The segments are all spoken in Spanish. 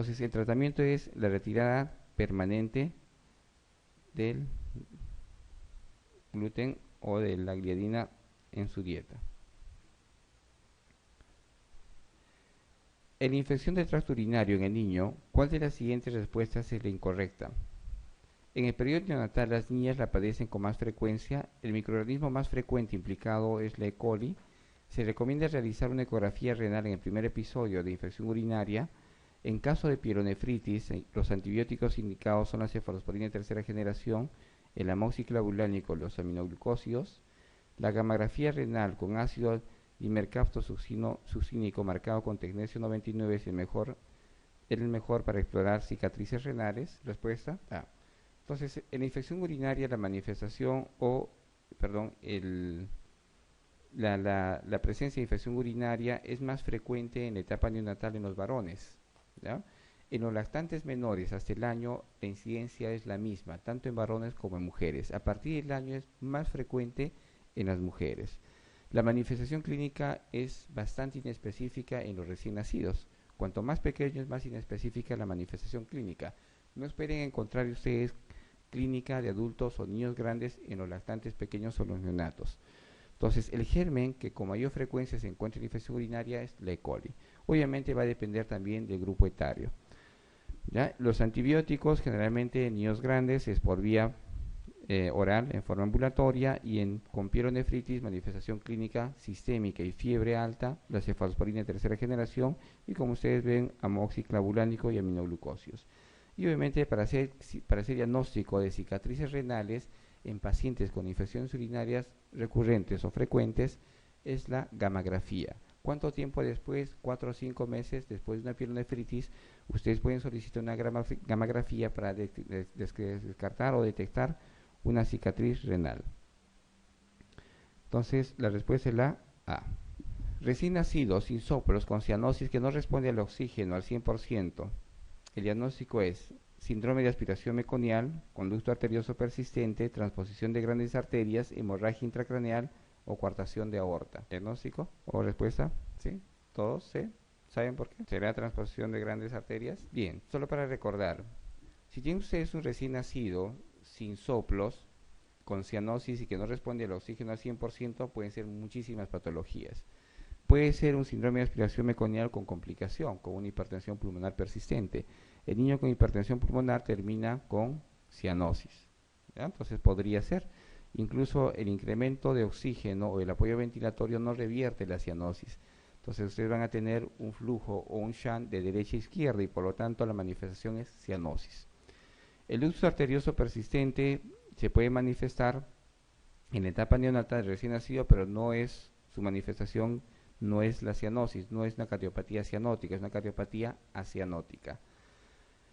Entonces, el tratamiento es la retirada permanente del gluten o de la gliadina en su dieta. En la infección del tracto urinario en el niño, ¿cuál de las siguientes respuestas es la incorrecta? En el periodo neonatal las niñas la padecen con más frecuencia. El microorganismo más frecuente implicado es la E. coli. Se recomienda realizar una ecografía renal en el primer episodio de infección urinaria. En caso de pielonefritis, los antibióticos indicados son la cefalosporina de tercera generación, el amoxiclavulánico, los aminoglucósidos. La gammagrafía renal con ácido dimercaptosuccínico marcado con tecnesio 99 es el mejor para explorar cicatrices renales. Respuesta A. Entonces, en la infección urinaria la manifestación la presencia de infección urinaria es más frecuente en la etapa neonatal en los varones, ¿ya? En los lactantes menores hasta el año la incidencia es la misma, tanto en varones como en mujeres. A partir del año es más frecuente en las mujeres. La manifestación clínica es bastante inespecífica en los recién nacidos. Cuanto más pequeño es más inespecífica la manifestación clínica. No esperen encontrar ustedes clínica de adultos o niños grandes en los lactantes pequeños o los neonatos. Entonces, el germen que con mayor frecuencia se encuentra en infección urinaria es la E. coli. Obviamente va a depender también del grupo etario. ¿Ya? Los antibióticos generalmente en niños grandes es por vía oral en forma ambulatoria y con pielonefritis, manifestación clínica sistémica y fiebre alta, la cefalosporina de tercera generación y como ustedes ven amoxiclavulánico y aminoglucósidos. Y obviamente para hacer diagnóstico de cicatrices renales en pacientes con infecciones urinarias recurrentes o frecuentes es la gammagrafía. ¿Cuánto tiempo después? 4 o 5 meses después de una pielonefritis, ustedes pueden solicitar una gammagrafía para descartar o detectar una cicatriz renal. Entonces, la respuesta es la A. Recién nacidos sin soplos con cianosis que no responde al oxígeno al 100%. El diagnóstico es síndrome de aspiración meconial, conducto arterioso persistente, transposición de grandes arterias, hemorragia intracraneal o coartación de aorta. ¿Diagnóstico o respuesta? ¿Sí? ¿Todos? ¿Sí? ¿Saben por qué? ¿Será transposición de grandes arterias? Bien, solo para recordar, si tienen ustedes un recién nacido sin soplos, con cianosis y que no responde al oxígeno al 100%, pueden ser muchísimas patologías. Puede ser un síndrome de aspiración meconial con complicación, con una hipertensión pulmonar persistente. El niño con hipertensión pulmonar termina con cianosis, ¿ya? Entonces podría ser. Incluso el incremento de oxígeno o el apoyo ventilatorio no revierte la cianosis. Entonces ustedes van a tener un flujo o un shunt de derecha a izquierda y por lo tanto la manifestación es cianosis. El ducto arterioso persistente se puede manifestar en la etapa neonatal recién nacido, pero no es su manifestación, no es la cianosis, no es una cardiopatía cianótica, es una cardiopatía acianótica.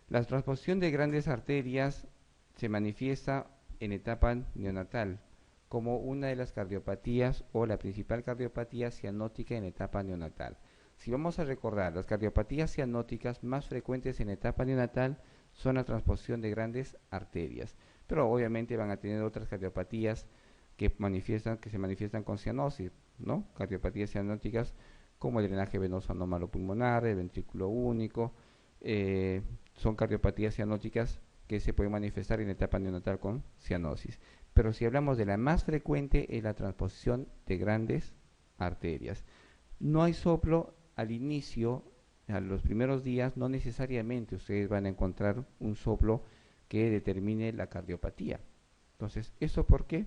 La transposición de grandes arterias se manifiesta en etapa neonatal como una de las cardiopatías o la principal cardiopatía cianótica en etapa neonatal. Si vamos a recordar, las cardiopatías cianóticas más frecuentes en etapa neonatal son la transposición de grandes arterias, pero obviamente van a tener otras cardiopatías que se manifiestan con cianosis, ¿no? Cardiopatías cianóticas como el drenaje venoso anómalo pulmonar, el ventrículo único, son cardiopatías cianóticas que se pueden manifestar en etapa neonatal con cianosis. Pero si hablamos de la más frecuente es la transposición de grandes arterias. No hay soplo al inicio, a los primeros días, no necesariamente ustedes van a encontrar un soplo que determine la cardiopatía. Entonces, ¿eso por qué?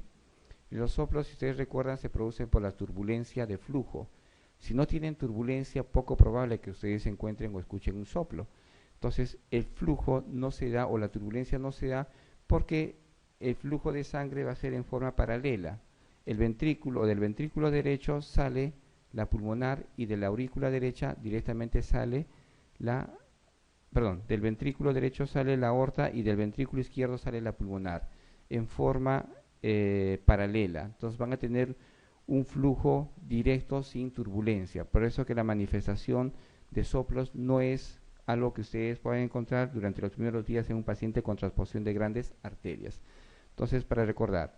Los soplos, si ustedes recuerdan, se producen por la turbulencia de flujo. Si no tienen turbulencia, poco probable que ustedes encuentren o escuchen un soplo. Entonces, el flujo no se da o la turbulencia no se da porque el flujo de sangre va a ser en forma paralela. Del ventrículo derecho sale la pulmonar y de la aurícula derecha directamente sale del ventrículo derecho sale la aorta y del ventrículo izquierdo sale la pulmonar en forma paralela. Entonces van a tener un flujo directo sin turbulencia. Por eso que la manifestación de soplos no es algo que ustedes pueden encontrar durante los primeros días en un paciente con transposición de grandes arterias. Entonces, para recordar,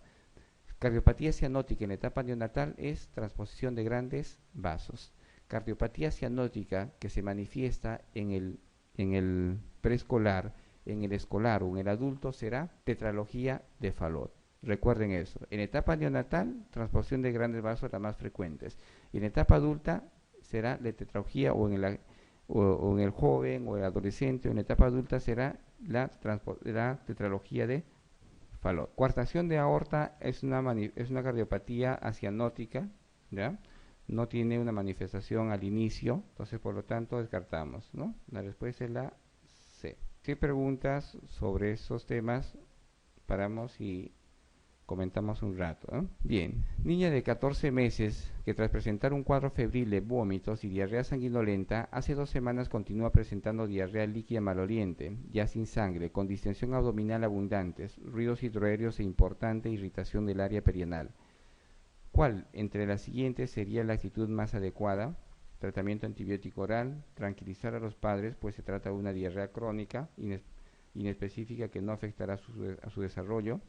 cardiopatía cianótica en la etapa neonatal es transposición de grandes vasos. Cardiopatía cianótica que se manifiesta en en el preescolar, en el escolar o en el adulto será tetralogía de Fallot. Recuerden eso. En etapa neonatal, transposición de grandes vasos las más frecuentes. Y en etapa adulta será la tetralogía o en el joven o el adolescente o en etapa adulta será la tetralogía de Fallot. Coartación de aorta es una cardiopatía acianótica, ¿ya? No tiene una manifestación al inicio, entonces por lo tanto descartamos, ¿no? La respuesta es la C. Si hay preguntas sobre esos temas, paramos y comentamos un rato, ¿eh? Bien, niña de 14 meses que tras presentar un cuadro febril de vómitos y diarrea sanguinolenta, hace 2 semanas continúa presentando diarrea líquida maloliente, ya sin sangre, con distensión abdominal abundantes, ruidos hidroaéreos e importante irritación del área perianal. ¿Cuál entre las siguientes sería la actitud más adecuada? Tratamiento antibiótico oral, tranquilizar a los padres, pues se trata de una diarrea crónica, inespecífica que no afectará a su desarrollo.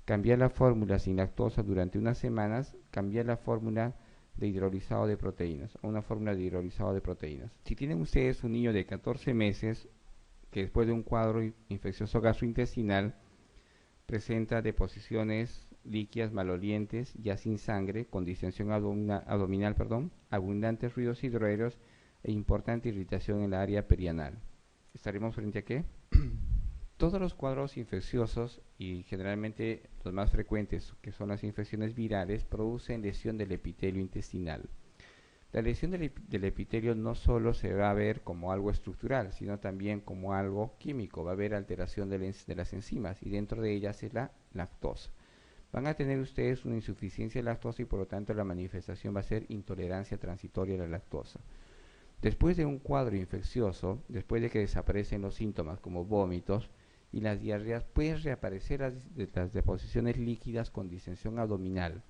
Cambiar la fórmula sin lactosa durante unas semanas, cambiar la fórmula de hidrolizado de proteínas, a una fórmula de hidrolizado de proteínas. Si tienen ustedes un niño de 14 meses que después de un cuadro infeccioso gastrointestinal presenta deposiciones líquidas malolientes, ya sin sangre, con distensión abdominal, abundantes ruidos hidroaéreos e importante irritación en la área perianal. ¿Estaremos frente a qué? Todos los cuadros infecciosos, y generalmente los más frecuentes, que son las infecciones virales, producen lesión del epitelio intestinal. La lesión del epitelio no solo se va a ver como algo estructural, sino también como algo químico. Va a haber alteración de las enzimas, y dentro de ellas es la lactosa. Van a tener ustedes una insuficiencia de lactosa y por lo tanto la manifestación va a ser intolerancia transitoria a la lactosa. Después de un cuadro infeccioso, después de que desaparecen los síntomas como vómitos y las diarreas, pueden reaparecer las deposiciones líquidas con distensión abdominal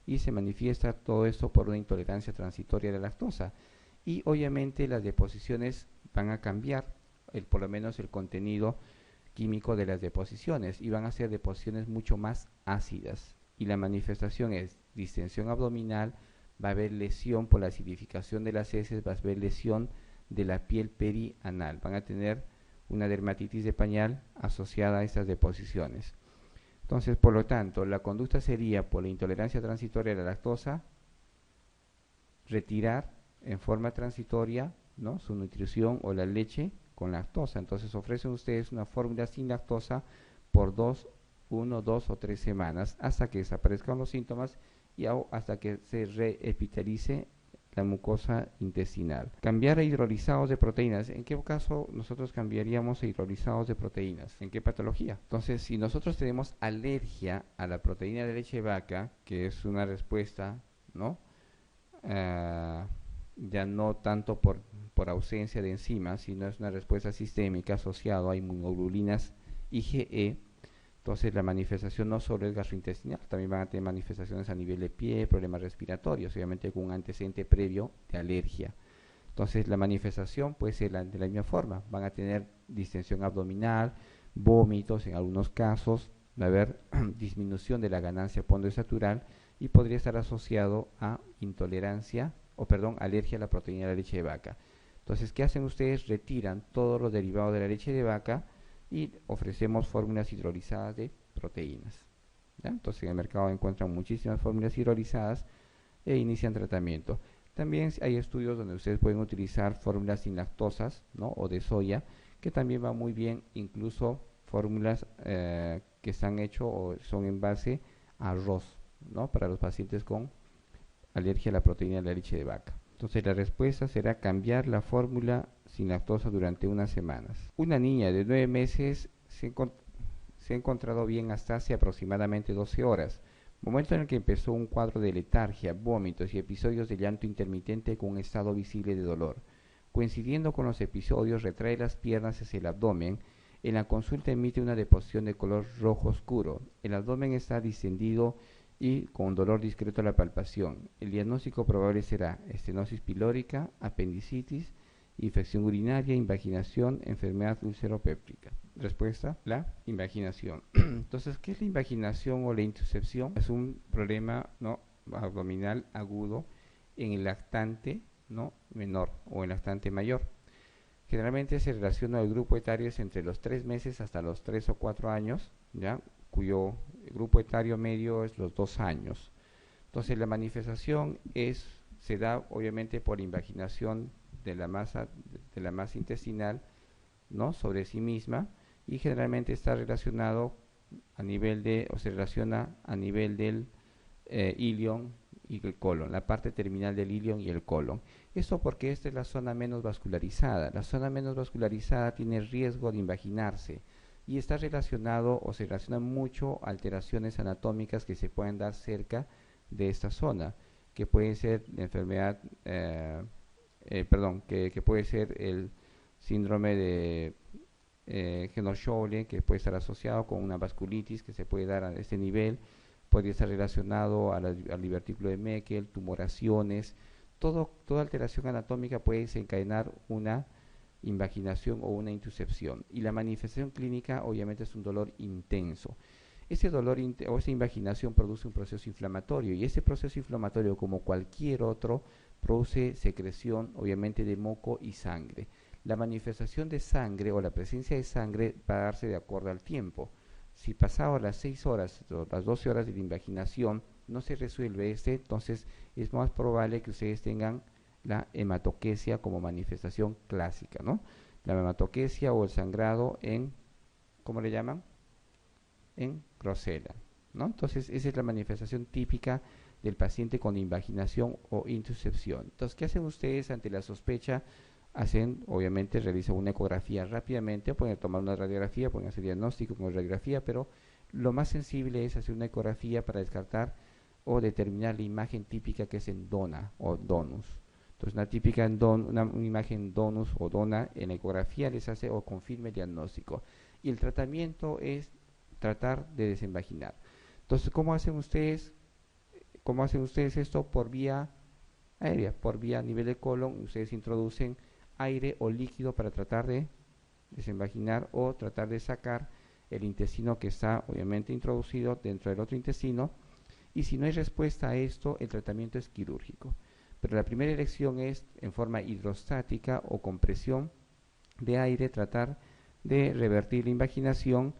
y se manifiesta todo esto por una intolerancia transitoria a la lactosa. Y obviamente las deposiciones van a cambiar, por lo menos el contenido químico de las deposiciones, y van a ser deposiciones mucho más ácidas, y la manifestación es distensión abdominal, va a haber lesión por la acidificación de las heces, va a haber lesión de la piel perianal, van a tener una dermatitis de pañal asociada a estas deposiciones. Entonces, por lo tanto, la conducta sería, por la intolerancia transitoria a la lactosa, retirar en forma transitoria, ¿no?, su nutrición o la leche con lactosa. Entonces ofrecen ustedes una fórmula sin lactosa por 1, 2 o 3 semanas hasta que desaparezcan los síntomas y hasta que se reepitelice la mucosa intestinal. Cambiar a hidrolizados de proteínas. ¿En qué caso nosotros cambiaríamos a hidrolizados de proteínas? ¿En qué patología? Entonces, si nosotros tenemos alergia a la proteína de leche de vaca, que es una respuesta, ¿no?, ya no tanto por ausencia de enzimas, sino es una respuesta sistémica asociada a inmunoglobulinas IgE. Entonces la manifestación no solo es gastrointestinal, también van a tener manifestaciones a nivel de pie, problemas respiratorios, obviamente con un antecedente previo de alergia. Entonces la manifestación puede ser de la misma forma, van a tener distensión abdominal, vómitos en algunos casos, va a haber disminución de la ganancia ponderosatural y podría estar asociado a alergia a la proteína de la leche de vaca. Entonces, ¿qué hacen ustedes? Retiran todos los derivados de la leche de vaca y ofrecemos fórmulas hidrolizadas de proteínas, ¿ya? Entonces, en el mercado encuentran muchísimas fórmulas hidrolizadas e inician tratamiento. También hay estudios donde ustedes pueden utilizar fórmulas sin lactosas, ¿no?, o de soya, que también va muy bien, incluso fórmulas que están hechas o son en base a arroz, ¿no?, para los pacientes con alergia a la proteína de la leche de vaca. Entonces la respuesta será cambiar la fórmula sin lactosa durante unas semanas. Una niña de 9 meses se ha encontrado bien hasta hace aproximadamente 12 horas, momento en el que empezó un cuadro de letargia, vómitos y episodios de llanto intermitente con un estado visible de dolor. Coincidiendo con los episodios, retrae las piernas hacia el abdomen. En la consulta emite una deposición de color rojo oscuro. El abdomen está distendido y con dolor discreto a la palpación. El diagnóstico probable será estenosis pilórica, apendicitis, infección urinaria, invaginación, enfermedad ulceropéptica. Respuesta, la invaginación. Entonces, ¿qué es la invaginación o la intusepción? Es un problema, ¿no?, abdominal agudo en el lactante, ¿no?, menor o el lactante mayor. Generalmente se relaciona el grupo etario es entre los 3 meses hasta los 3 o 4 años, ¿ya? Cuyo grupo etario medio es los 2 años. Entonces la manifestación se da obviamente por invaginación de la masa intestinal, ¿no? Sobre sí misma, y generalmente está relacionado o se relaciona a nivel del ilion y el colon, la parte terminal del ilion y el colon. Esto porque esta es la zona menos vascularizada. La zona menos vascularizada tiene riesgo de invaginarse y está relacionado o se relaciona mucho a alteraciones anatómicas que se pueden dar cerca de esta zona, que puede ser la enfermedad, que puede ser el síndrome de Henoch-Schönlein, que puede estar asociado con una vasculitis que se puede dar a este nivel, podría estar relacionado al divertículo de Meckel, tumoraciones, toda alteración anatómica puede desencadenar una invaginación o una intusepción. Y la manifestación clínica obviamente es un dolor intenso. Ese dolor o esa invaginación produce un proceso inflamatorio y ese proceso inflamatorio, como cualquier otro, produce secreción obviamente de moco y sangre. La manifestación de sangre o la presencia de sangre va a darse de acuerdo al tiempo. Si pasado las 6 horas o las 12 horas de la invaginación no se resuelve entonces es más probable que ustedes tengan la hematoquesia como manifestación clásica, ¿no? La hematoquesia o el sangrado ¿cómo le llaman? En Grosella, ¿no? Entonces esa es la manifestación típica del paciente con invaginación o intusepción. Entonces, ¿qué hacen ustedes ante la sospecha? Obviamente, realizan una ecografía rápidamente, pueden tomar una radiografía, pueden hacer diagnóstico con radiografía, pero lo más sensible es hacer una ecografía para descartar o determinar la imagen típica que es en dona o donus. Entonces, una imagen donus o dona en la ecografía les hace o confirma el diagnóstico. Y el tratamiento es tratar de desinvaginar. Entonces, ¿cómo hacen ustedes esto? Por vía aérea, por vía a nivel de colon, ustedes introducen aire o líquido para tratar de desinvaginar o tratar de sacar el intestino que está obviamente introducido dentro del otro intestino, y si no hay respuesta a esto, el tratamiento es quirúrgico. Pero la primera elección es en forma hidrostática o con presión de aire tratar de revertir la invaginación,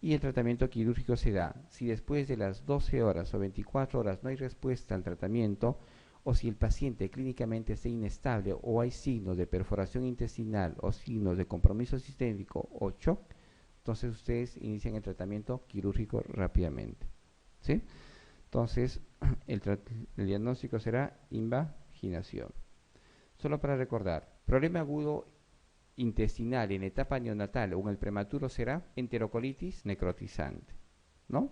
y el tratamiento quirúrgico se da si después de las 12 horas o 24 horas no hay respuesta al tratamiento, o si el paciente clínicamente está inestable o hay signos de perforación intestinal o signos de compromiso sistémico o shock, entonces ustedes inician el tratamiento quirúrgico rápidamente, ¿sí? Entonces el diagnóstico será invaginación. Solo para recordar, problema agudo intestinal en etapa neonatal o en el prematuro será enterocolitis necrotizante, ¿no?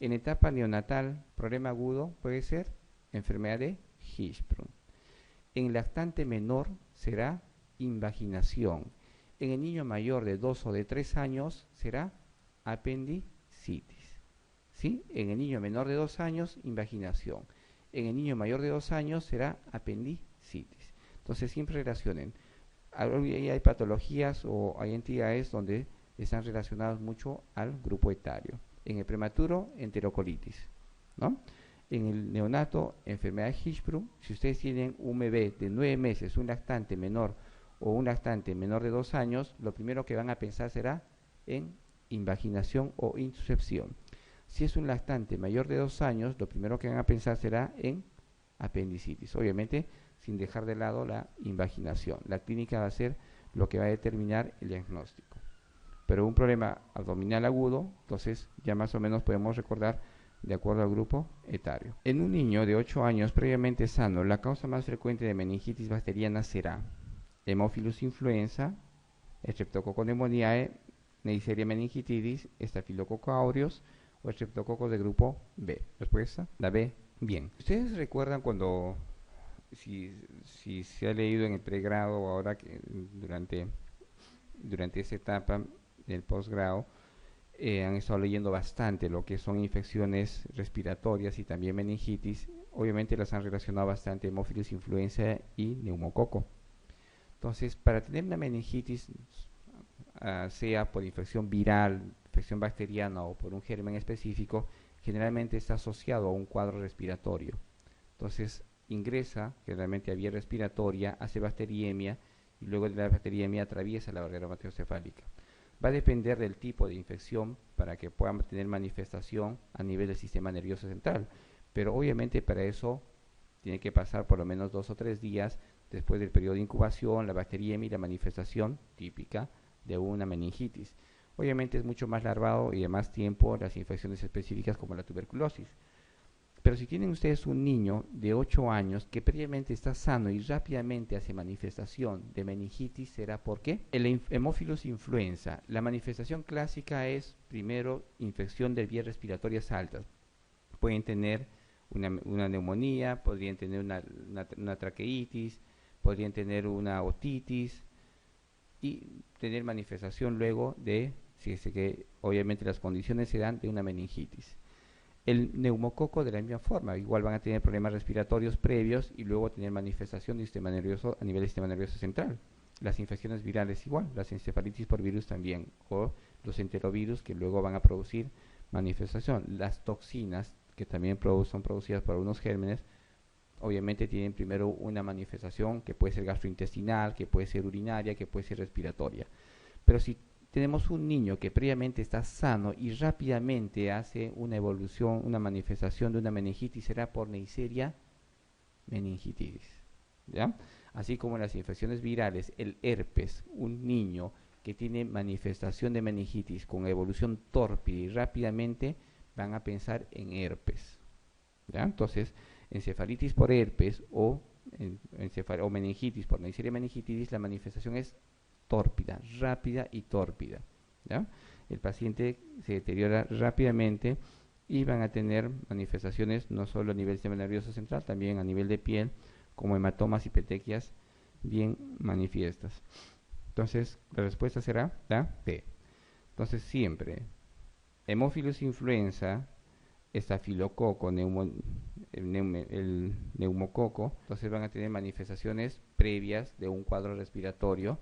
En etapa neonatal, problema agudo puede ser enfermedad de Hirschsprung. En lactante menor será invaginación. En el niño mayor de 2 o de 3 años será apendicitis, ¿sí? En el niño menor de 2 años, invaginación. En el niño mayor de 2 años será apendicitis. Entonces siempre relacionen. Hay patologías o hay entidades donde están relacionadas mucho al grupo etario. En el prematuro, enterocolitis, ¿no? En el neonato, enfermedad de Hirschsprung. Si ustedes tienen un bebé de 9 meses, un lactante menor o un lactante menor de 2 años, lo primero que van a pensar será en invaginación o intusepción. Si es un lactante mayor de 2 años, lo primero que van a pensar será en apendicitis. Obviamente, sin dejar de lado la invaginación. La clínica va a ser lo que va a determinar el diagnóstico. Pero un problema abdominal agudo, entonces ya más o menos podemos recordar de acuerdo al grupo etario. En un niño de 8 años previamente sano, la causa más frecuente de meningitis bacteriana será Haemophilus influenza, Streptococcus pneumoniae, Neisseria meningitidis, Staphylococcus aureus o Streptococcus de grupo B. Respuesta, la B. Bien. ¿Ustedes recuerdan cuando, si se ha leído en el pregrado o ahora que durante esta etapa del posgrado, han estado leyendo bastante lo que son infecciones respiratorias y también meningitis? Obviamente las han relacionado bastante Haemophilus influenza y neumococo. Entonces, para tener una meningitis, sea por infección viral, infección bacteriana o por un germen específico, generalmente está asociado a un cuadro respiratorio. Entonces, ingresa generalmente a vía respiratoria, hace bacteriemia y luego de la bacteriemia atraviesa la barrera hematocefálica. Va a depender del tipo de infección para que puedan tener manifestación a nivel del sistema nervioso central, pero obviamente para eso tiene que pasar por lo menos 2 o 3 días después del periodo de incubación, la bacteriemia y la manifestación típica de una meningitis. Obviamente es mucho más larvado y de más tiempo las infecciones específicas como la tuberculosis. Pero si tienen ustedes un niño de 8 años que previamente está sano y rápidamente hace manifestación de meningitis, ¿será por qué? El Haemophilus influenza, la manifestación clásica es primero infección de vías respiratorias altas. Pueden tener una neumonía, podrían tener una traqueitis, podrían tener una otitis y tener manifestación luego de, si es que obviamente las condiciones se dan, de una meningitis. El neumococo de la misma forma, igual van a tener problemas respiratorios previos y luego tener manifestación del sistema nervioso a nivel del sistema nervioso central. Las infecciones virales igual, las encefalitis por virus también, o los enterovirus que luego van a producir manifestación. Las toxinas que también son producidas por algunos gérmenes, obviamente tienen primero una manifestación que puede ser gastrointestinal, que puede ser urinaria, que puede ser respiratoria. Pero si tenemos un niño que previamente está sano y rápidamente hace una evolución, una manifestación de una meningitis, será por Neisseria meningitidis, ¿ya? Así como en las infecciones virales, el herpes, un niño que tiene manifestación de meningitis con evolución tórpida y rápidamente, van a pensar en herpes, ¿ya? Entonces, encefalitis por herpes o meningitis por Neisseria meningitidis, la manifestación es tórpida, rápida y tórpida, ¿ya? El paciente se deteriora rápidamente y van a tener manifestaciones no solo a nivel del sistema nervioso central, también a nivel de piel, como hematomas y petequias bien manifiestas. Entonces, la respuesta será la B. Entonces, siempre, Haemophilus influenza, estafilococo, el neumococo, entonces van a tener manifestaciones previas de un cuadro respiratorio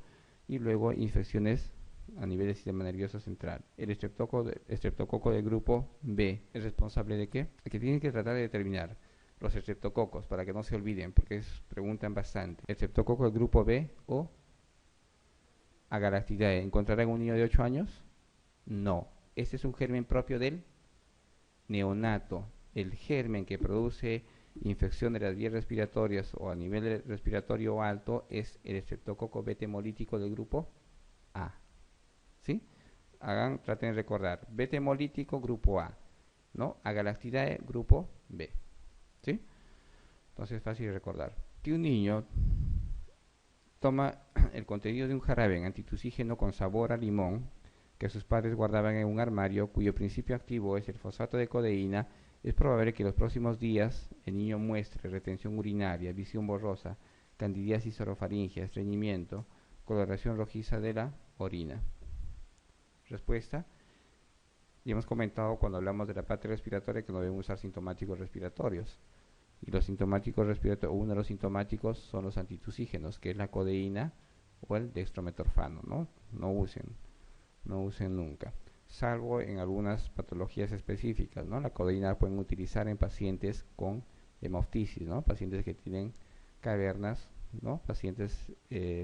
y luego infecciones a nivel del sistema nervioso central. El estreptococo del grupo B es responsable de qué? Que tienen que tratar de determinar los estreptococos para que no se olviden, porque preguntan bastante. ¿El estreptococo del grupo B o Agalactidae? ¿Encontrarán un niño de 8 años? No. Este es un germen propio del neonato. El germen que produce infección de las vías respiratorias o a nivel respiratorio alto es el estreptococo beta hemolítico del grupo A. ¿Sí? Traten de recordar. Beta hemolítico, grupo A, ¿no? Agalactidae, grupo B. ¿Sí? Entonces es fácil de recordar. Que un niño toma el contenido de un jarabe antitusígeno con sabor a limón que sus padres guardaban en un armario cuyo principio activo es el fosfato de codeína, es probable que en los próximos días el niño muestre retención urinaria, visión borrosa, candidiasis orofaringea, estreñimiento, coloración rojiza de la orina. Respuesta. Ya hemos comentado cuando hablamos de la parte respiratoria que no debemos usar sintomáticos respiratorios. Y los sintomáticos respiratorios, uno de los sintomáticos son los antitusígenos, que es la codeína o el dextrometorfano, ¿no? No usen nunca, salvo en algunas patologías específicas, ¿no? La codeína la pueden utilizar en pacientes con hemoptisis, ¿no? Pacientes que tienen cavernas, ¿no? Pacientes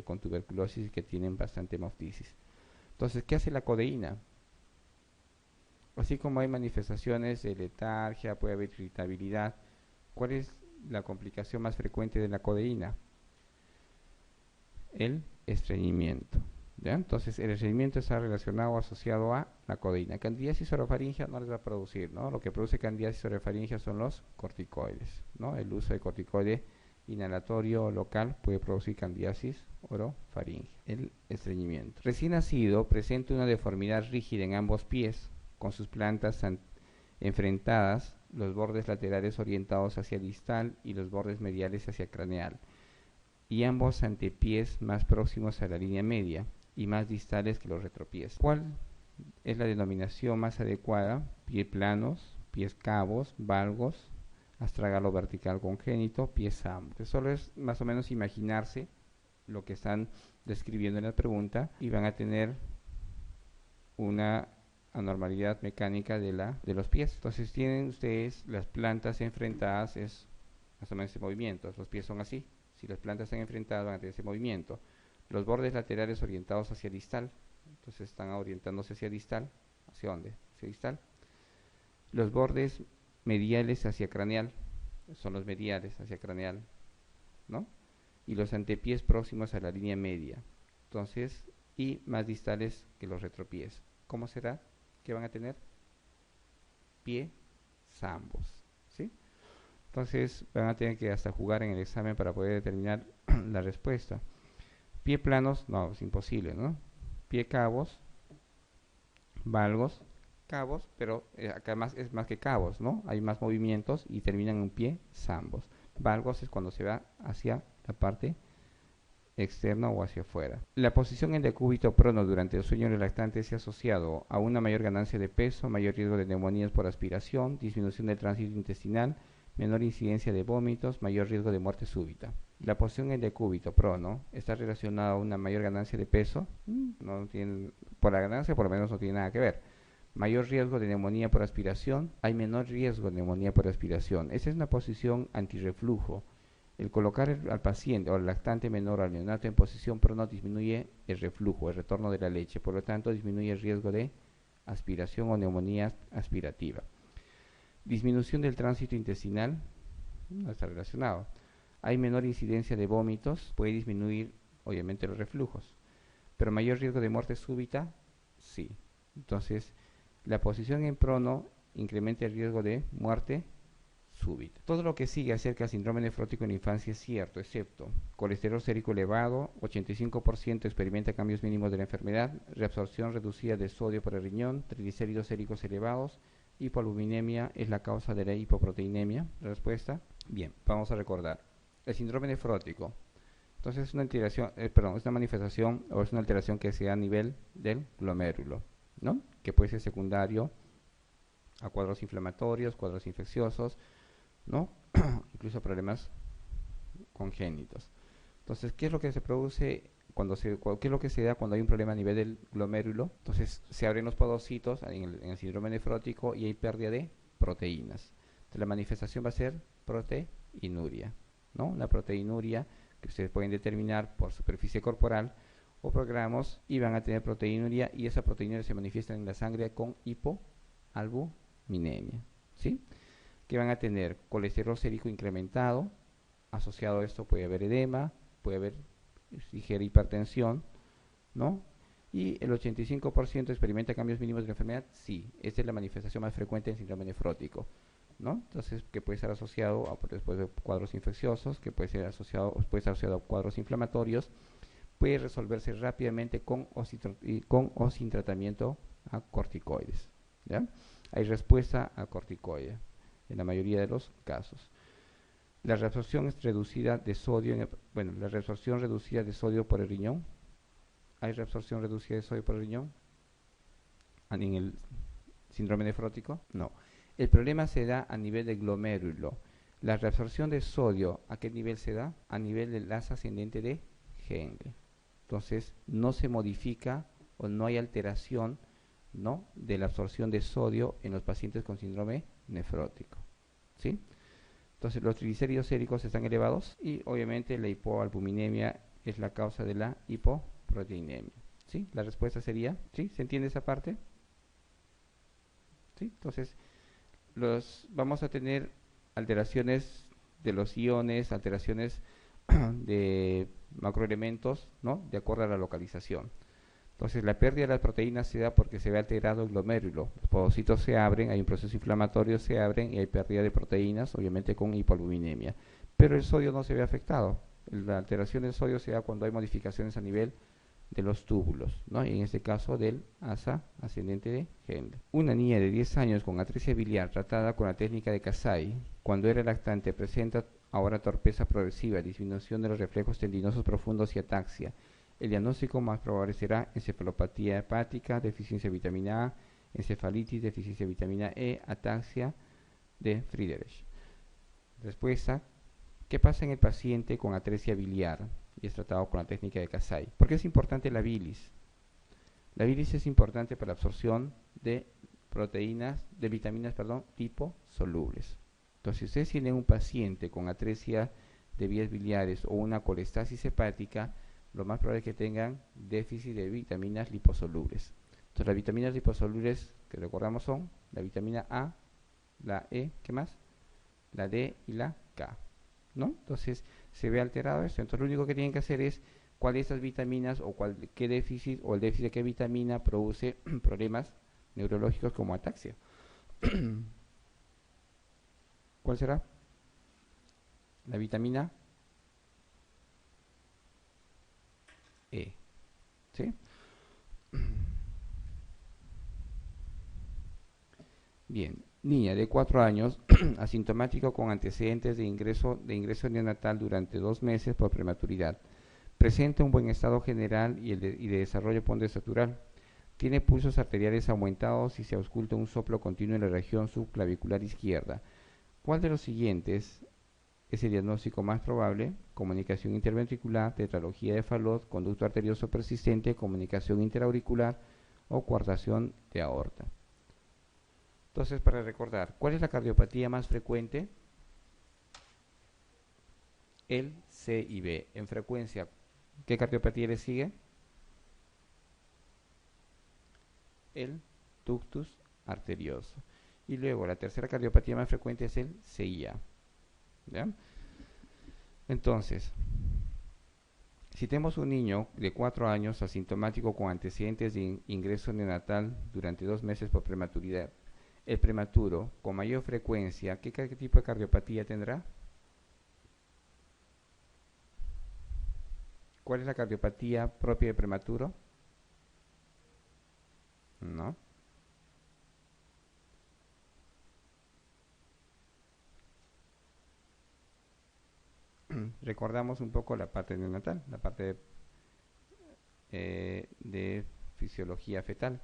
con tuberculosis que tienen bastante hemoptisis. Entonces, ¿qué hace la codeína? Así como hay manifestaciones de letargia, puede haber irritabilidad. ¿Cuál es la complicación más frecuente de la codeína? El estreñimiento. ¿Ya? Entonces, el estreñimiento está relacionado o asociado a la codeína. Candidiasis orofaringea no les va a producir, ¿no? Lo que produce candidiasis orofaringea son los corticoides, ¿no? El uso de corticoide inhalatorio local puede producir candidiasis orofaringea. El estreñimiento. Recién nacido presenta una deformidad rígida en ambos pies, con sus plantas enfrentadas, los bordes laterales orientados hacia distal y los bordes mediales hacia craneal, y ambos antepiés más próximos a la línea media y más distales que los retropiés. ¿Cuál es la denominación más adecuada? Pie planos, pies cabos, valgos, astragalo vertical congénito, pies amplios. Solo es más o menos imaginarse lo que están describiendo en la pregunta y van a tener una anormalidad mecánica de los pies. Entonces tienen ustedes las plantas enfrentadas, es más o menos ese movimiento. Los pies son así. Si las plantas están enfrentadas van a tener ese movimiento. Los bordes laterales orientados hacia distal, entonces están orientándose hacia distal. ¿Hacia dónde? Hacia distal. Los bordes mediales hacia craneal, son los mediales hacia craneal, ¿no? Y los antepiés próximos a la línea media, entonces, y más distales que los retropiés. ¿Cómo será? ¿Qué van a tener? Pie zambos, ¿sí? Entonces van a tener que hasta jugar en el examen para poder determinar la respuesta. Pie planos, no, es imposible, ¿no? Pie cabos, valgos, cabos, pero acá más es más que cabos, ¿no? Hay más movimientos y terminan en un pie zambos. Valgos es cuando se va hacia la parte externa o hacia afuera. La posición en decúbito prono durante el sueño relactante se ha asociado a una mayor ganancia de peso, mayor riesgo de neumonías por aspiración, disminución del tránsito intestinal, menor incidencia de vómitos, mayor riesgo de muerte súbita. La posición en decúbito prono está relacionada a una mayor ganancia de peso, no tiene, por la ganancia por lo menos no tiene nada que ver. Mayor riesgo de neumonía por aspiración, hay menor riesgo de neumonía por aspiración. Esa es una posición antirreflujo. El colocar al paciente o al lactante menor o al neonato en posición prono disminuye el reflujo, el retorno de la leche, por lo tanto disminuye el riesgo de aspiración o neumonía aspirativa. Disminución del tránsito intestinal, no está relacionado. Hay menor incidencia de vómitos, puede disminuir obviamente los reflujos, pero mayor riesgo de muerte súbita, sí. Entonces, la posición en prono incrementa el riesgo de muerte súbita. Todo lo que sigue acerca del síndrome nefrótico en la infancia es cierto, excepto colesterol sérico elevado, 85% experimenta cambios mínimos de la enfermedad, reabsorción reducida de sodio por el riñón, triglicéridos séricos elevados, hipoalbuminemia es la causa de la hipoproteinemia. La respuesta, bien, vamos a recordar. El síndrome nefrótico, entonces es una alteración, es una manifestación o es una alteración que se da a nivel del glomérulo, ¿no? Que puede ser secundario a cuadros inflamatorios, cuadros infecciosos, ¿no? Incluso problemas congénitos. Entonces, ¿qué es lo que se produce qué es lo que se da cuando hay un problema a nivel del glomérulo? Entonces, se abren los podocitos en el síndrome nefrótico y hay pérdida de proteínas. Entonces, la manifestación va a ser proteinuria, ¿no? La proteinuria que ustedes pueden determinar por superficie corporal o por gramos y van a tener proteinuria y esa proteinuria se manifiesta en la sangre con hipoalbuminemia, ¿sí? Que van a tener colesterol sérico incrementado, asociado a esto puede haber edema, puede haber ligera hipertensión, ¿no? Y el 85% experimenta cambios mínimos de la enfermedad, sí, esta es la manifestación más frecuente del síndrome nefrótico, ¿no? Entonces, que puede estar asociado a después de cuadros infecciosos, que puede estar asociado a cuadros inflamatorios, puede resolverse rápidamente con o sin tratamiento a corticoides, ¿ya? Hay respuesta a corticoide en la mayoría de los casos. La reabsorción es reducida de sodio, la reabsorción reducida de sodio por el riñón. ¿Hay reabsorción reducida de sodio por el riñón en el síndrome nefrótico? No. El problema se da a nivel del glomérulo. La reabsorción de sodio, ¿a qué nivel se da? A nivel del asa ascendente de Henle. Entonces, no se modifica o no hay alteración, ¿no?, de la absorción de sodio en los pacientes con síndrome nefrótico, ¿sí? Entonces, los triglicéridos séricos están elevados y obviamente la hipoalbuminemia es la causa de la hipoproteinemia, ¿sí? La respuesta sería, ¿sí? ¿Se entiende esa parte? ¿Sí? Entonces, vamos a tener alteraciones de los iones, alteraciones de macroelementos, ¿no?, de acuerdo a la localización. Entonces, la pérdida de las proteínas se da porque se ve alterado el glomérulo. Los podocitos se abren, hay un proceso inflamatorio, se abren y hay pérdida de proteínas, obviamente con hipoalbuminemia. Pero el sodio no se ve afectado. La alteración del sodio se da cuando hay modificaciones a nivel de los túbulos, ¿no? Y en este caso del asa ascendente de Henle. Una niña de 10 años con atresia biliar tratada con la técnica de Kasai, cuando era lactante, presenta ahora torpeza progresiva, disminución de los reflejos tendinosos profundos y ataxia. El diagnóstico más probable será encefalopatía hepática, deficiencia de vitamina A, encefalitis, deficiencia de vitamina E, ataxia de Friedreich. Respuesta: ¿qué pasa en el paciente con atresia biliar y es tratado con la técnica de Kasai? ¿Por qué es importante la bilis? La bilis es importante para la absorción de vitaminas, liposolubles. Entonces, si ustedes tienen un paciente con atresia de vías biliares o una colestasis hepática, lo más probable es que tengan déficit de vitaminas liposolubles. Entonces, las vitaminas liposolubles que recordamos son la vitamina A, la E, ¿qué más? La D y la K, ¿no? Entonces, se ve alterado esto. Entonces, lo único que tienen que hacer es cuál de estas vitaminas o qué déficit o el déficit de qué vitamina produce problemas neurológicos como ataxia. ¿Cuál será? La vitamina E, ¿sí? Bien, niña de 4 años, asintomático con antecedentes de ingreso neonatal durante 2 meses por prematuridad. Presenta un buen estado general y de desarrollo ponderostatural. Tiene pulsos arteriales aumentados y se ausculta un soplo continuo en la región subclavicular izquierda. ¿Cuál de los siguientes es el diagnóstico más probable? Comunicación interventricular, tetralogía de Fallot, conducto arterioso persistente, comunicación interauricular o coartación de aorta. Entonces, para recordar, ¿cuál es la cardiopatía más frecuente? El C y B. En frecuencia, ¿qué cardiopatía le sigue? El ductus arterioso. Y luego, la tercera cardiopatía más frecuente es el CIA. ¿Ya? Entonces, si tenemos un niño de 4 años asintomático con antecedentes de ingreso neonatal durante 2 meses por prematuridad, el prematuro con mayor frecuencia, ¿qué tipo de cardiopatía tendrá? ¿Cuál es la cardiopatía propia de prematuro? No. Recordamos un poco la parte neonatal, la parte de fisiología fetal.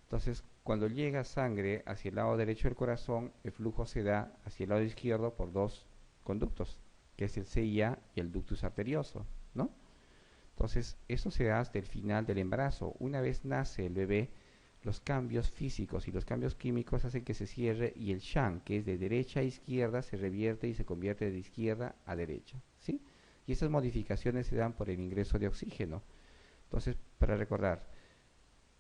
Entonces, cuando llega sangre hacia el lado derecho del corazón, el flujo se da hacia el lado izquierdo por 2 conductos, que es el CIA y el ductus arterioso, ¿no? Entonces, eso se da hasta el final del embarazo. Una vez nace el bebé, los cambios físicos y los cambios químicos hacen que se cierre y el shunt, que es de derecha a izquierda, se revierte y se convierte de izquierda a derecha, ¿sí? Y esas modificaciones se dan por el ingreso de oxígeno. Entonces, para recordar,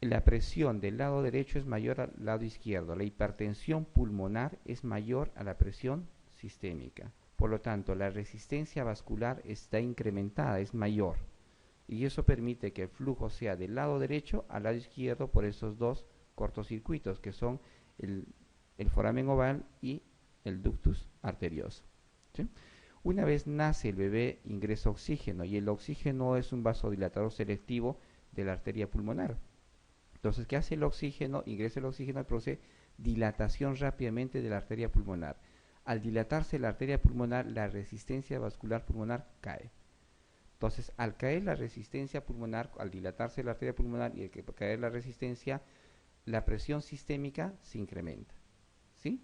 la presión del lado derecho es mayor al lado izquierdo. La hipertensión pulmonar es mayor a la presión sistémica. Por lo tanto, la resistencia vascular está incrementada, es mayor. Y eso permite que el flujo sea del lado derecho al lado izquierdo por esos 2 cortocircuitos que son el foramen oval y el ductus arterioso, ¿sí? Una vez nace el bebé, ingresa oxígeno y el oxígeno es un vasodilatador selectivo de la arteria pulmonar. Entonces, ¿qué hace el oxígeno? Ingresa el oxígeno y produce dilatación rápidamente de la arteria pulmonar. Al dilatarse la arteria pulmonar, la resistencia vascular pulmonar cae. Entonces, al caer la resistencia pulmonar, al dilatarse la arteria pulmonar y al caer la resistencia, la presión sistémica se incrementa, ¿sí?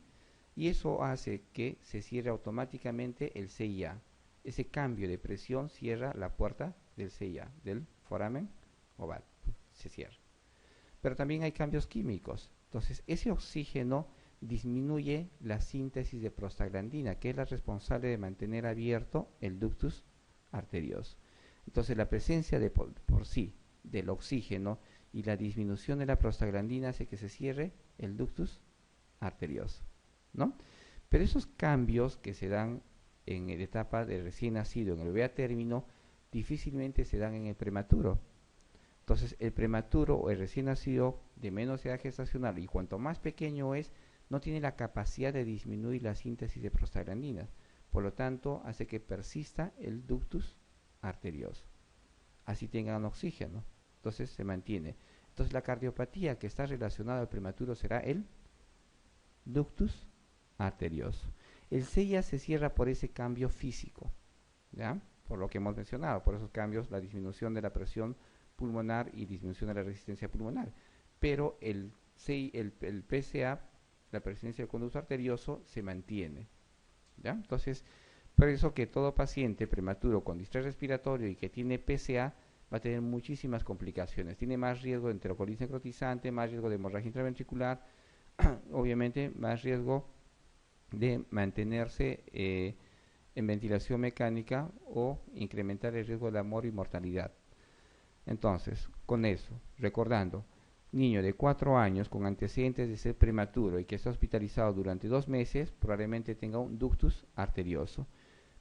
Y eso hace que se cierre automáticamente el CIA. Ese cambio de presión cierra la puerta del CIA, del foramen oval, se cierra. Pero también hay cambios químicos. Entonces, ese oxígeno disminuye la síntesis de prostaglandina, que es la responsable de mantener abierto el ductus arterioso. Entonces, la presencia de por sí del oxígeno y la disminución de la prostaglandina hace que se cierre el ductus arterioso, ¿no? Pero esos cambios que se dan en la etapa de recién nacido, en el bebé a término, difícilmente se dan en el prematuro. Entonces, el prematuro o el recién nacido de menos edad gestacional, y cuanto más pequeño es, no tiene la capacidad de disminuir la síntesis de prostaglandinas. Por lo tanto, hace que persista el ductus arterioso. Así tengan oxígeno. Entonces, se mantiene. Entonces, la cardiopatía que está relacionada al prematuro será el ductus arterioso. El CIA se cierra por ese cambio físico, ¿ya? Por lo que hemos mencionado, por esos cambios, la disminución de la presión pulmonar y disminución de la resistencia pulmonar. Pero el PCA, la persistencia del conducto arterioso, se mantiene, ¿ya? Entonces, por eso que todo paciente prematuro con distrés respiratorio y que tiene PCA va a tener muchísimas complicaciones. Tiene más riesgo de enterocolitis necrotizante, más riesgo de hemorragia intraventricular, obviamente más riesgo de mantenerse en ventilación mecánica o incrementar el riesgo de la mortalidad. Entonces, con eso, recordando, niño de 4 años con antecedentes de ser prematuro y que está hospitalizado durante 2 meses, probablemente tenga un ductus arterioso.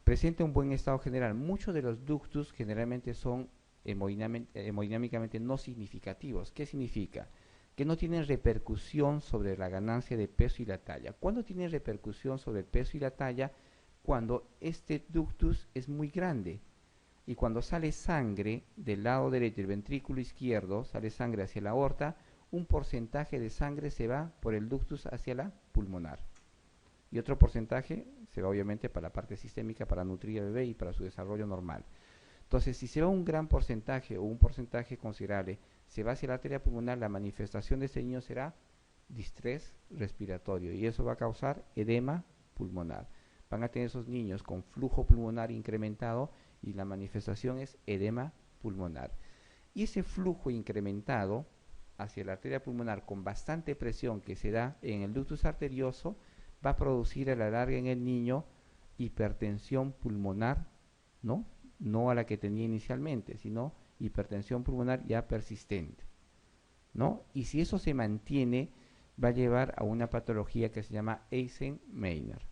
Presenta un buen estado general. Muchos de los ductus generalmente son hemodinámicamente no significativos. ¿Qué significa? Que no tienen repercusión sobre la ganancia de peso y la talla. ¿Cuándo tienen repercusión sobre el peso y la talla? Cuando este ductus es muy grande y cuando sale sangre del lado derecho del ventrículo izquierdo, sale sangre hacia la aorta, un porcentaje de sangre se va por el ductus hacia la pulmonar y otro porcentaje se va obviamente para la parte sistémica, para nutrir al bebé y para su desarrollo normal. Entonces, si se va un gran porcentaje o un porcentaje considerable, se va hacia la arteria pulmonar, la manifestación de este niño será distrés respiratorio y eso va a causar edema pulmonar. Van a tener esos niños con flujo pulmonar incrementado y la manifestación es edema pulmonar. Y ese flujo incrementado hacia la arteria pulmonar con bastante presión que se da en el ductus arterioso va a producir a la larga en el niño hipertensión pulmonar, ¿no? No a la que tenía inicialmente, sino hipertensión pulmonar ya persistente, ¿no? Y si eso se mantiene, va a llevar a una patología que se llama Eisenmenger,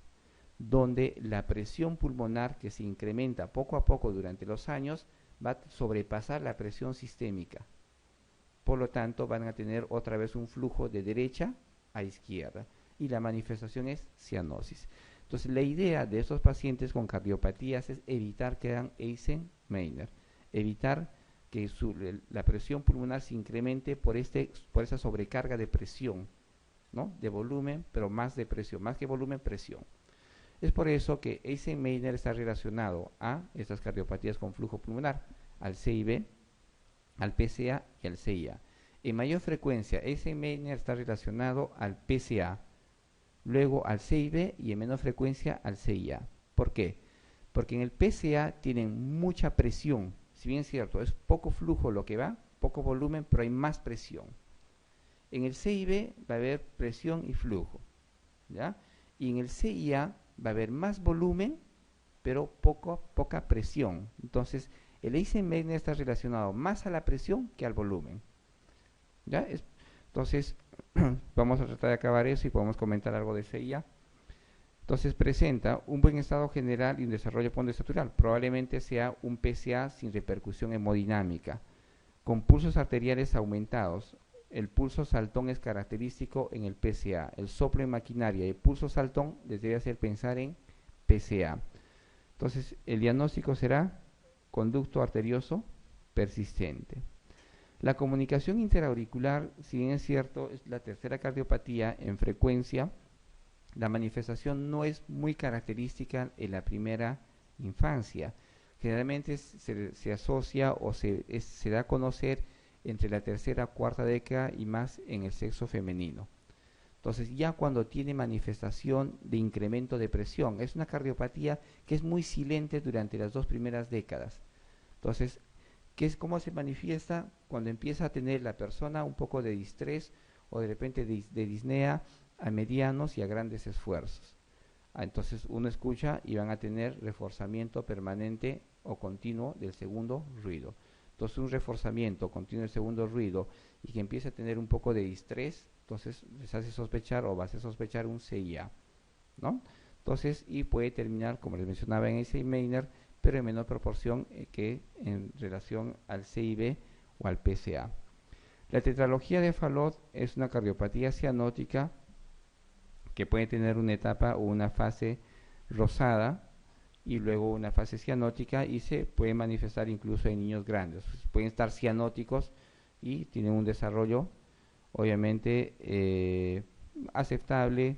donde la presión pulmonar que se incrementa poco a poco durante los años va a sobrepasar la presión sistémica. Por lo tanto, van a tener otra vez un flujo de derecha a izquierda y la manifestación es cianosis. Entonces, la idea de estos pacientes con cardiopatías es evitar que hagan Eisenmenger, evitar que la presión pulmonar se incremente por esa sobrecarga de presión, ¿no? De volumen, pero más de presión, más que volumen, presión. Es por eso que Eisenmenger está relacionado a estas cardiopatías con flujo pulmonar, al CIB, al PCA y al CIA. En mayor frecuencia, Eisenmenger está relacionado al PCA, luego al CIB y en menor frecuencia al CIA. ¿Por qué? Porque en el PCA tienen mucha presión. Si bien es cierto, es poco flujo lo que va, poco volumen, pero hay más presión. En el CIB va a haber presión y flujo, ¿ya? Y en el CIA va a haber más volumen, pero poca presión. Entonces, el Eisenmenger está relacionado más a la presión que al volumen, ¿ya? Entonces, vamos a tratar de acabar eso y podemos comentar algo de CIA. Entonces, presenta un buen estado general y un desarrollo pondestatural. Probablemente sea un PCA sin repercusión hemodinámica, con pulsos arteriales aumentados. El pulso saltón es característico en el PCA. El soplo en maquinaria y el pulso saltón les debe hacer pensar en PCA. Entonces, el diagnóstico será conducto arterioso persistente. La comunicación interauricular, si bien es cierto, es la tercera cardiopatía en frecuencia, la manifestación no es muy característica en la primera infancia. Generalmente se asocia o se da a conocer entre la tercera, cuarta década y más en el sexo femenino. Entonces, ya cuando tiene manifestación de incremento de presión, es una cardiopatía que es muy silente durante las 2 primeras décadas. Entonces, ¿cómo se manifiesta? Cuando empieza a tener la persona un poco de distrés o de repente de disnea a medianos y a grandes esfuerzos. Entonces uno escucha y van a tener reforzamiento permanente o continuo del segundo ruido. Entonces un reforzamiento continuo del segundo ruido y que empiece a tener un poco de distrés, entonces les hace sospechar o va a hacer sospechar un CIA, ¿no? Entonces, y puede terminar, como les mencionaba, en Eisenmenger, pero en menor proporción que en relación al CIB o al PCA. La tetralogía de Fallot es una cardiopatía cianótica que puede tener una etapa o una fase rosada y luego una fase cianótica y se puede manifestar incluso en niños grandes. Pueden estar cianóticos y tienen un desarrollo obviamente aceptable,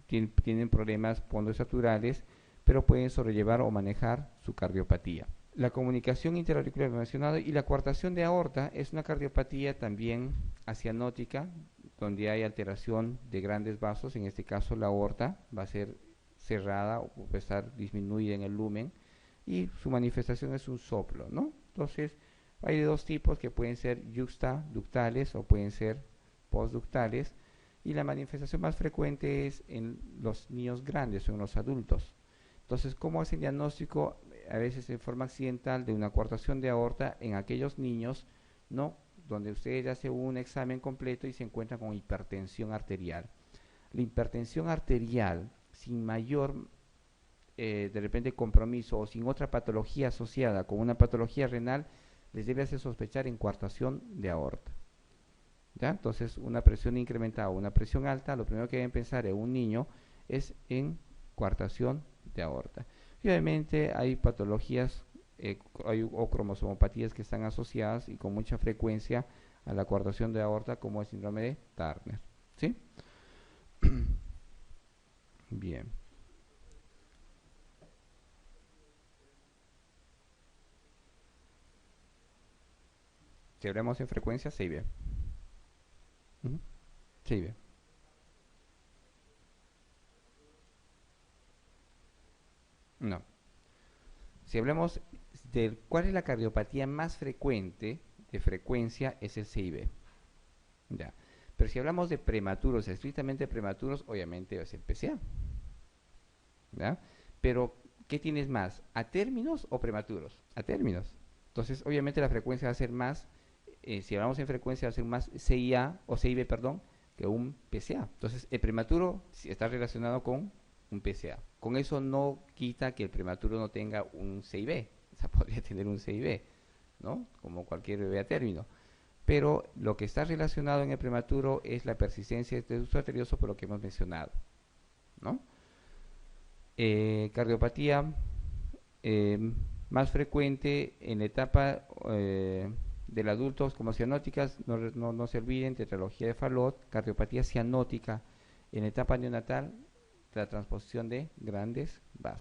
tienen problemas pondoestaturales, pero pueden sobrellevar o manejar su cardiopatía. La comunicación interauricular mencionada y la coartación de aorta es una cardiopatía también acianótica, donde hay alteración de grandes vasos, en este caso la aorta va a ser cerrada o puede estar disminuida en el lumen y su manifestación es un soplo, ¿no? Entonces, hay de dos tipos que pueden ser yuxtaductales o pueden ser postductales y la manifestación más frecuente es en los niños grandes o en los adultos. Entonces, ¿cómo hacen diagnóstico? A veces en forma accidental de una coartación de aorta en aquellos niños ¿no? Donde usted hace un examen completo y se encuentra con hipertensión arterial. La hipertensión arterial, sin mayor de repente compromiso o sin otra patología asociada con una patología renal, les debe hacer sospechar en coartación de aorta. ¿Ya? Entonces, una presión incrementada o una presión alta, lo primero que deben pensar en un niño es en coartación de aorta. Y obviamente hay patologías o cromosomopatías que están asociadas y con mucha frecuencia a la coartación de aorta, como el síndrome de Turner. ¿Sí? Bien. Si hablamos en frecuencia, se ve. Ujú. Se ve. No. Si hablamos de cuál es la cardiopatía más frecuente de frecuencia, es el CIB. Ya. Pero si hablamos de prematuros, estrictamente prematuros, obviamente es el PCA. ¿Ya? Pero, ¿qué tienes más? ¿A términos o prematuros? A términos. Entonces, obviamente la frecuencia va a ser más, si hablamos en frecuencia, va a ser más CIA o CIB, perdón, que un PCA. Entonces, el prematuro está relacionado con un PCA. Con eso no quita que el prematuro no tenga un CIB. O sea, podría tener un CIB, ¿no? Como cualquier bebé a término. Pero lo que está relacionado en el prematuro es la persistencia de uso arterioso por lo que hemos mencionado, ¿no? Cardiopatía eh, más frecuente en la etapa del adulto como cianóticas, no se olviden, tetralogía de Fallot, cardiopatía cianótica en la etapa neonatal, la transposición de grandes vasos.